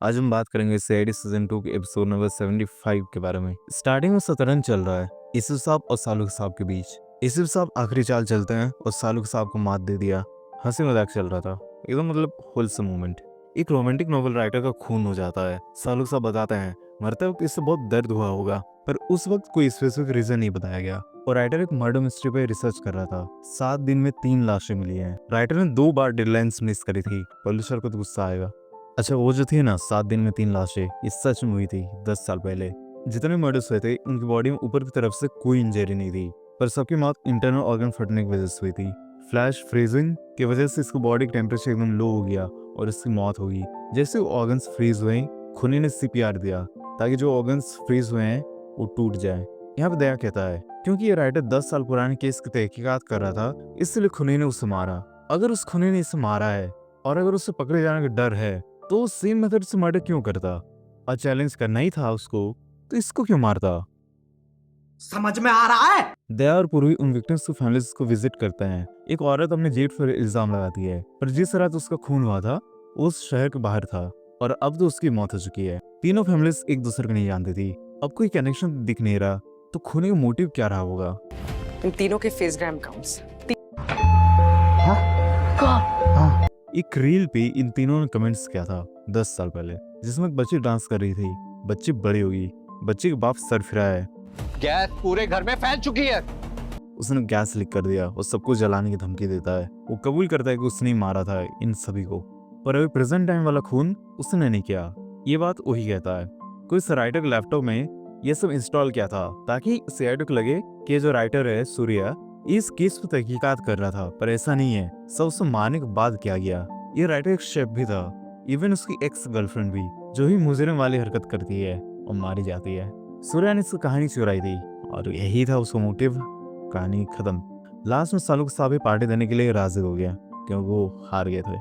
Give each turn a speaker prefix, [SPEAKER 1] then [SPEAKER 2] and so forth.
[SPEAKER 1] आज हम बात करेंगे सीआईडी सीजन 2 के एपिसोड नंबर 75 के बारे में। स्टार्टिंग में शतरंज चल रहा है यूसुफ साहब और सालुक साहब के बीच। यूसुफ साहब आखिरी चाल चलते हैं और सालुक साहब को मात दे दिया। हंसी मजाक चल रहा था, एकदम होलसम मोमेंट। एक रोमांटिक नॉवल राइटर का खून हो जाता है। सालुक साहब बताते हैं मरते वक्त इससे बहुत दर्द हुआ होगा, पर उस वक्त कोई स्पेसिफिक रीजन नहीं बताया गया। और राइटर एक मर्डर मिस्ट्री पे रिसर्च कर रहा था। 7 दिन में 3 लाशें मिली हैं। राइटर ने 2 बार डेडलाइंस मिस करी थी। पब्लिशर को तो गुस्सा आएगा। अच्छा, वो जो थी ना 7 दिन में 3 लाशें, ये सच में हुई थी 10 साल पहले। जितने मर्डर्स हुए थे उनकी बॉडी में ऊपर की तरफ से कोई इंजरी नहीं थी, पर सबकी मौत इंटरनल ऑर्गन फटने की वजह से हुई थी। फ्लैश फ्रीजिंग की वजह से इसकी बॉडी टेम्परेचर एकदम लो हो गया और इसकी मौत हो गई। जैसे वो ऑर्गन्स फ्रीज हुए, खूनी ने सीपीआर दिया ताकि जो ऑर्गन्स फ्रीज हुए हैं वो टूट जाए। यहाँ पे दया कहता है क्योंकि ये राइटर 10 साल पुराने केस की तहकीकात कर रहा था, इसलिए खूनी ने उसे मारा। अगर उस खूनी ने इसे मारा है और अगर उसे पकड़े जाने का डर है तो सेम मेथड से मर्डर क्यों करता? और चैलेंज करना ही था उसको, तो इसको क्यों मारता?
[SPEAKER 2] समझ में आ रहा है?
[SPEAKER 1] दया और पूर्वी उन विक्टिम्स की फैमिलीज को विजिट करते हैं। एक औरत अपने जेठ पर इल्जाम लगाती है, पर जिस रात उसका खून हुआ था वो उस शहर के बाहर था और अब तो उसकी मौत हो चुकी है। तीनों फैमिलीज एक दूसरे को नहीं जानती थी। अब कोई कनेक्शन दिख नहीं रहा, तो खूनी का मोटिव क्या रहा होगा?
[SPEAKER 3] इन तीनों के फेसग्राम काउंट्स।
[SPEAKER 1] एक रील पे इन तीनों ने कमेंट्स किया था 10 साल पहले, जिसमें एक बच्ची डांस कर रही थी। बच्ची बड़ी होगी, बच्ची के बाप सर फिरा है।
[SPEAKER 2] गैस पूरे घर में फैल चुकी है।
[SPEAKER 1] उसने गैस लीक कर दिया और सबको जलाने की धमकी देता है। वो कबूल करता है कि उसने ही मारा था इन सभी को, पर अभी प्रेजेंट टाइम वाला खून उसने नहीं किया। ये बात वही कहता है। कोई राइटर के लैपटॉप में ये सब इंस्टॉल किया था ताकि सीआईडी को लगे कि जो राइटर है सूर्या इस केस पर तहकीकात कर रहा था, पर ऐसा नहीं है। सब उसे मारने के बाद किया गया। ये राइटर एक शेफ भी था, इवन उसकी एक्स गर्लफ्रेंड भी, जो ही मुजरिम वाली हरकत करती है और मारी जाती है। सूर्या ने इसकी कहानी चुराई थी और यही था उसका मोटिव। कहानी खत्म। लास्ट में सालुक साहब पार्टी देने के लिए राजी हो गया क्योंकि वो हार गए थे।